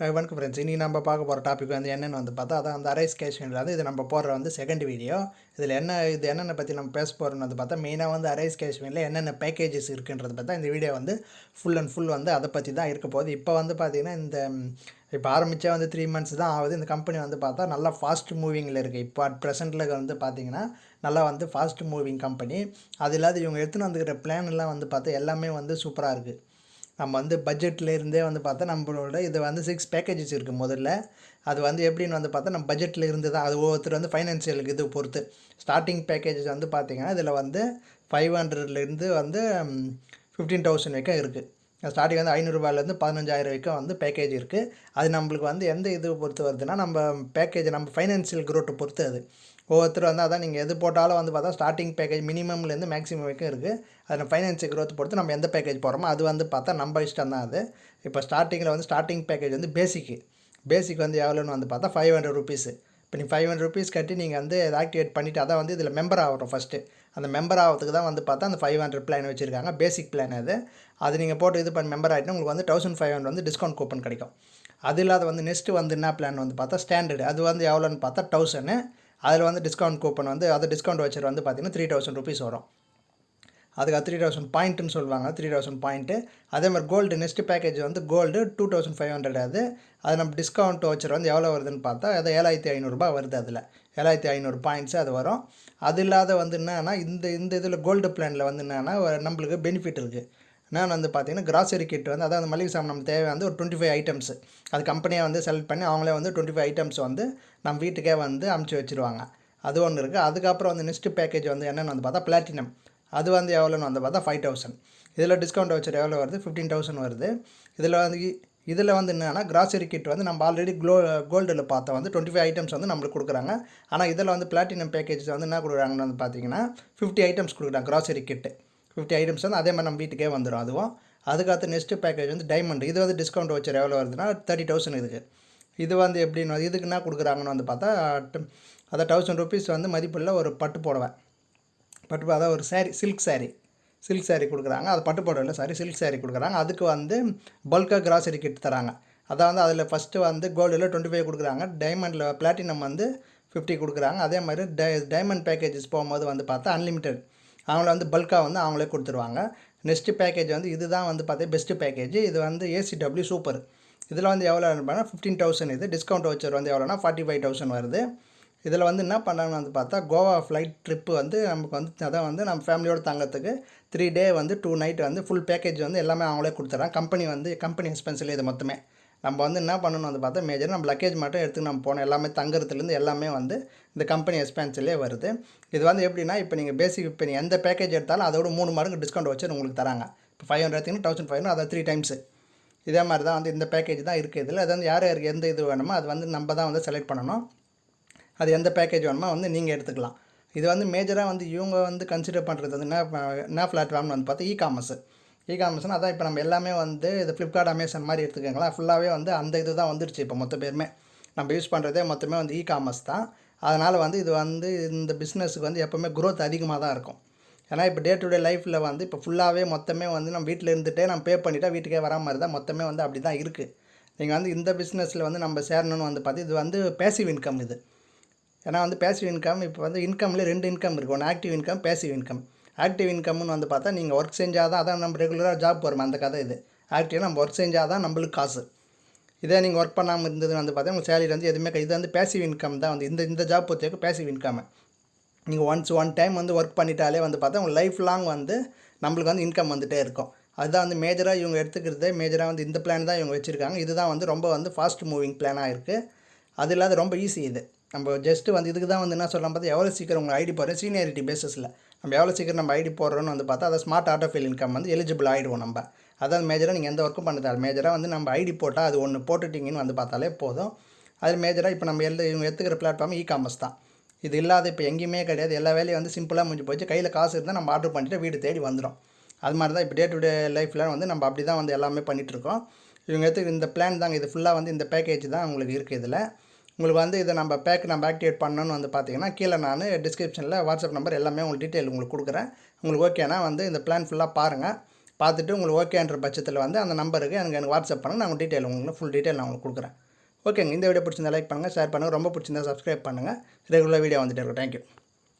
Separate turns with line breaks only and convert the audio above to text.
வணக்கம் ஃப்ரெண்ட்ஸ். இன்றைக்கி நம்ம பார்க்க போகிற டாபிக் வந்து என்னென்னு வந்து பார்த்தா அதான் அந்த அரைஸ் கேஷனில் வந்து இது நம்ம போடுற வந்து செகண்ட் வீடியோ. இதில் என்னென்ன பற்றி நம்ம பேச போகிறோம்னு வந்து பார்த்தா மெயினாக வந்து அரைஸ் கேஷ்மீரில் என்னென்ன பேக்கேஜஸ் இருக்குன்றது பார்த்தா இந்த வீடியோ வந்து ஃபுல் அண்ட் ஃபுல் வந்து அதை பற்றி தான் இருக்க போகுது. இப்போ வந்து பார்த்திங்கன்னா இப்போ ஆரம்பித்தா வந்து 3 months தான் ஆகுது. இந்த கம்பெனி வந்து பார்த்தா நல்லா ஃபாஸ்ட் மூவிங்கில் இருக்குது. இப்போ அட் ப்ரெசென்ட்டில் வந்து பார்த்திங்கன்னா நல்லா வந்து ஃபாஸ்ட் மூவிங் கம்பெனி. அது இல்லாத இவங்க எடுத்துன்னு வந்துக்கிற பிளான்லாம் வந்து பார்த்தா எல்லாமே வந்து சூப்பராக இருக்குது. நம்ம வந்து பட்ஜெட்லேருந்தே வந்து பார்த்தா நம்மளோட இது வந்து 6 பேக்கேஜஸ் இருக்குது. முதல்ல அது வந்து எப்படின்னு வந்து பார்த்தா நம்ம பட்ஜெட்டில் இருந்து தான் அது ஒவ்வொருத்தர் வந்து ஃபைனான்சியலுக்கு இது பொறுத்து ஸ்டார்டிங் பேக்கேஜஸ் வந்து பார்த்திங்கன்னா இதில் வந்து 500லேருந்து வந்து 15,000 வரைக்கும் இருக்குது. ஸ்டார்டிங் வந்து 500 15,000 வரைக்கும் வந்து பேக்கேஜ் இருக்குது. அது நம்மளுக்கு வந்து எந்த இது பொறுத்து வருதுன்னா நம்ம பேக்கேஜ் நம்ம ஃபைனான்சியல் க்ரோத்தை பொறுத்து அது ஒவ்வொருத்தர் வந்து அதான் நீங்கள் எது போட்டாலும் வந்து பார்த்தா ஸ்டார்டிங் பேக்கேஜ் மினிமம்லேருந்து மேக்ஸிமம் வரைக்கும் இருக்குது. அதில் ஃபைனான்சியல் க்ரோத் பொறுத்து நம்ம எந்த பேக்கேஜ் போகிறோமோ அது வந்து பார்த்தா நம்ம இஷ்டம் தான் அது. இப்போ ஸ்டார்டிங் பேக்கேஜ் வந்து பேசிக் வந்து எவ்வளோன்னு வந்து பார்த்தா 500 rupees. இப்போ நீங்கள் 500 rupees கட்டி நீங்கள் வந்து இதை ஆக்டிவேட் பண்ணிவிட்டு அதான் வந்து இதில் மெம்பர் ஆகிறோம் ஃபஸ்ட்டு. அந்த மெம்பர் ஆகிறதுக்கு தான் வந்து பார்த்தா அந்த 500 பிளான் வச்சுருக்காங்க. பேசிக் பிளான் அது நீங்கள் போட்டு இது பண்ணி மெம்பர் ஆகிட்டு உங்களுக்கு வந்து 1500 வந்து டிஸ்கவுண்ட் கூப்பன் கிடைக்கும். அது இல்லாத வந்து நெக்ஸ்ட்டு வந்து என்ன பிளான் வந்து பார்த்தா ஸ்டாண்டர்டு. அது வந்து எவ்வளோன்னு பார்த்தா 1000. அதில் வந்து டிஸ்கவுண்ட் கூப்பன் வந்து அது டிஸ்கவுண்ட் வச்சர் வந்து பார்த்திங்கன்னா 3000 rupees வரும். அதுக்கு 3000 பாயிண்ட்டுன்னு சொல்லுவாங்க. 3000 பாயிண்ட்டு. அதே மாதிரி கோல்டு நெக்ஸ்ட் பேக்கேஜ் வந்து கோல்டு 2500 அது நம்ம டிஸ்கவுண்ட் வச்சர் வந்து எவ்வளோ வருதுன்னு பார்த்தா அது 7500 வருது. அதில் 7500 பாயிண்ட்ஸு அது வரும். அது இல்லாத வந்து என்னன்னா இந்த இதில் கோல்டு பிளானில் வந்து என்னென்னா நம்மளுக்கு பெனிஃபிட் இருக்குது. என்னென்னு வந்து பார்த்திங்கன்னா கிராசரி கிட் வந்து அதாவது மளிகை சாமான் நம்ம தேவை வந்து ஒரு 25 items அது கம்பெனியாக வந்து செலக்ட் பண்ணி அவங்களே வந்து 25 items வந்து நம்ம வீட்டுக்கே வந்து அமுச்சு வச்சுருவாங்க. அது ஒன்று இருக்குது. அதுக்கப்புறம் வந்து நெக்ஸ்ட் பேக்கேஜ் வந்து என்னென்னு வந்து பார்த்தா பிளாட்டினம். அது வந்து எவ்வளோன்னு வந்து பார்த்தா 5000. இதில் டிஸ்கவுண்ட் வச்சர் எவ்வளோ வருது 15,000 வருது. இதில் வந்து என்னென்னா கிராசரி கிட் வந்து நம்ம ஆல்ரெடி கோல்டில் பார்த்தா வந்து 25 items வந்து நம்மளுக்கு கொடுக்குறாங்க. ஆனால் இதில் வந்து பிளாட்டினம் பேக்கேஜஸ் வந்து என்ன கொடுக்குறாங்கன்னு வந்து பார்த்திங்கன்னா 50 items கொடுக்குறாங்க. கிராசரி கிட்டு 50 items வந்து அதே மாதிரி நம்ம வீட்டுக்கே வந்துடும். அதுக்கடுத்து நெக்ஸ்ட் பேக்கேஜ் வந்து டைமண்ட். இது வந்து டிஸ்கவுண்ட் வச்சர் எவ்வளோ வருதுன்னா 30,000 இதுக்கு. இது வந்து எப்படின்னு இதுக்கு என்ன கொடுக்குறாங்கன்னு வந்து பார்த்தா அதை 1000 rupees வந்து மதிப்புள்ள ஒரு பட்டு புடவை அதாவது ஒரு சில்க் சாரீ கொடுக்குறாங்க. அது பட்டு புடவை இல்லை சில்க் சாரீ கொடுக்குறாங்க. அதுக்கு வந்து பல்காக கிராசரி கிட் தராங்க. அதான் வந்து அதில் ஃபஸ்ட்டு வந்து கோல்டில் 25 கொடுக்குறாங்க. டைமண்டில் பிளாட்டினம் வந்து 50 கொடுக்குறாங்க. அதே மாதிரி டைமண்ட் பேக்கேஜஸ் போகும்போது வந்து பார்த்தா அன்லிமிட்டெட் அவங்கள வந்து பல்காக வந்து அவங்களே கொடுத்துருவாங்க. நெக்ஸ்ட்டு பேக்கேஜ் வந்து இதுதான் வந்து பார்த்தா பெஸ்ட்டு பேக்கேஜ். இது வந்து ACW சூப்பர். இதில் வந்து எவ்வளோ பண்ணால் 15,000. இது டிஸ்கவுண்ட் வச்சர் வந்து எவ்வளோனா 45,000 வருது. இதில் வந்து என்ன பண்ணாங்கன்னு வந்து பார்த்தா கோவா ஃப்ளைட் ட்ரிப்பு வந்து நமக்கு வந்து அதான் வந்து நம்ம ஃபேமிலியோடு தங்கறதுக்கு 3 day வந்து 2 night வந்து ஃபுல் பேக்கேஜ் வந்து எல்லாமே அவங்களே கொடுத்துட்றாங்க. கம்பெனி எக்ஸ்பென்ஸில் இது மொத்தமே நம்ம வந்து என்ன பண்ணணும் வந்து பார்த்தா மேஜர் நம்ம லக்கேஜ் மட்டும் எடுத்து நம்ம போனோம். எல்லாமே தங்குறதுலேருந்து எல்லாமே வந்து இந்த கம்பெனி எக்ஸ்பென்ஸ்லேயே வருது. இது வந்து எப்படின்னா இப்போ நீங்கள் இப்போ நீங்கள் எந்த பேக்கேஜ் எடுத்தாலும் அதோட 3 மடங்கு டிஸ்கவுண்ட் வச்சு உங்களுக்கு தராங்க. இப்போ 500 எடுத்திங்கன்னா 1500 அதை 3 times. இதே மாதிரி தான் வந்து இந்த பேக்கேஜ் தான் இருக்குது. இதில் அது வந்து யாருக்கு எந்த இது வேணுமோ அது வந்து நம்ம தான் வந்து செலக்ட் பண்ணணும். அது எந்த பேக்கேஜ் வேணுமோ வந்து நீங்கள் எடுத்துக்கலாம். இது வந்து மேஜராக வந்து இவங்க வந்து கன்சிடர் பண்ணுறது வந்து என்ன பிளாட்ஃபார்ம்னு வந்து பார்த்தா இகாமர்ஸ்னால் அதான் இப்போ நம்ம எல்லாமே வந்து இது ஃப்ளிப்கார்ட் அமேசான் மாதிரி எடுத்துக்கோங்களா ஃபுல்லாகவே வந்து அந்த இது தான் வந்துடுச்சு. இப்போ மொத்த பேருமே நம்ம யூஸ் பண்ணுறதே மொத்தமே வந்து இகாமர்ஸ் தான். அதனால் வந்து இது வந்து இந்த பிஸ்னஸுக்கு வந்து எப்போவுமே க்ரோத் அதிகமாக தான் இருக்கும். ஏன்னா இப்போ டே டு டே லைஃப்பில் வந்து இப்போ ஃபுல்லாகவே மொத்தமே வந்து நம்ம வீட்டில் இருந்துகிட்டே நம்ம பே பண்ணிவிட்டா வீட்டுக்கே வரா மாதிரி தான் மொத்தமே வந்து அப்படி தான் இருக்குது. நீங்கள் வந்து இந்த பிஸ்னஸில் வந்து நம்ம சேரணும்னு வந்து பார்த்து இது வந்து பேசிவ் இன்கம் இது. ஏன்னா வந்து பேசிவ் இன்கம் இப்போ வந்து இன்கம்லேயே 2 இன்கம் இருக்குது. ஒன்று active income, passive income. Active இன்கம்னு வந்து பார்த்தா நீங்கள் ஒர்க் செஞ்சால் தான் அதான் நம்ம ரெகுலராக ஜாப் போகிறோம் அந்த கதை இது. ஆக்டிவாக நம்ம ஒர்க் செஞ்சால் தான் நம்மளுக்கு காசு. இதே நீங்கள் ஒர்க் பண்ணாமல் இருந்தது வந்து பார்த்தா உங்கள் சேலரி வந்து எதுவுமே இது வந்து பேசிவ் இன்கம் தான் வந்து இந்த ஜாப் பொறுத்தவரைக்கும் பேசிவ் இன்கம். நீங்கள் ஒன் டைம் வந்து ஒர்க் பண்ணிட்டாலே வந்து பார்த்தா உங்கள் லைஃப் லாங் வந்து நம்மளுக்கு வந்து இன்கம் வந்துகிட்டே இருக்கும். அதுதான் வந்து மேஜராக இவங்க எடுத்துக்கிறதே மேஜராக வந்து இந்த பிளான் தான் இவங்க வச்சுருக்காங்க. இதுதான் வந்து ரொம்ப வந்து ஃபாஸ்ட் மூவிங் பிளானாக இருக்குது. அது இல்லாத ரொம்ப ஈஸி இது. நம்ம ஜஸ்ட்டு வந்து இதுக்கு தான் வந்து என்ன சொல்லலாம் பார்த்தா எவ்வளோ சீக்கிரம் உங்கள் ஐடி போடுறோம் சீனியாரிட்டி பேஸஸில் நம்ம எவ்வளோ சீக்கிரம் நம்ம ஐடி போடுறோன்னு வந்து பார்த்தா அதை ஸ்மார்ட் ஆட்டோஃபில் இன்கம் வந்து எலிஜிபிள் ஆகிடுவோம் நம்ம. அதாவது மேஜராக நீங்கள் எந்த ஒர்க்கும் பண்ணதால் மேஜராக வந்து நம்ம ஐடி போட்டால் அது ஒன்று போட்டுட்டிங்கன்னு வந்து பார்த்தாலே போதும். அது மேஜராக இப்போ நம்ம இவங்க எடுத்துக்கிற பிளாட்ஃபார்ம் இகாமர்ஸ் தான். இது இல்லாத இப்போ எங்கேயுமே கிடையாது. எல்லா வேலையும் வந்து சிம்பிளாக முடிஞ்சு போச்சு. கையில் காசு இருந்தால் நம்ம ஆர்டர் பண்ணிவிட்டு வீடு தேடி வந்துடும். அது மாதிரி தான் இப்போ டே டு டே லைஃப்பில் வந்து நம்ம அப்படி தான் வந்து எல்லாமே பண்ணிகிட்ருக்கோம். இவங்க எடுத்துக்கிற இந்த பிளான் தாங்க இது ஃபுல்லாக வந்து இந்த பேக்கேஜ் தான் உங்களுக்கு இருக்குது. இதில் உங்களுக்கு வந்து இதை நம்ம ஆக்டிவேட் பண்ணணும்னு வந்து பார்த்தீங்கன்னா கீழே நான் டிஸ்கிரிப்ஷனில் வாட்ஸ்அப் நம்பர் எல்லாமே உங்களுக்கு டீட்டெயில் உங்களுக்கு கொடுக்குறேன். உங்களுக்கு ஓகேனா வந்து இந்த பிளான் ஃபுல்லாக பார்த்துட்டு உங்களுக்கு ஓகேன்ற பட்சத்தில் வந்து அந்த நம்பருக்கு எனக்கு வாட்ஸ்அப் பண்ணுங்கள். நான் டீட்டெயில் உங்களுக்கு ஃபுல் டீட்டெயில் நான் உங்களுக்கு கொடுக்குறேன். ஓகேங்க. இந்த வீடியோ பிடிச்சிருந்தா லைக் பண்ணுங்கள், ஷேர் பண்ணுங்கள். ரொம்ப பிடிச்சிருந்தா சப்ஸ்கிரைப் பண்ணுங்கள். ரெகுலர் வீடியோ வந்துட்டு இருக்கும். தேங்க்யூ.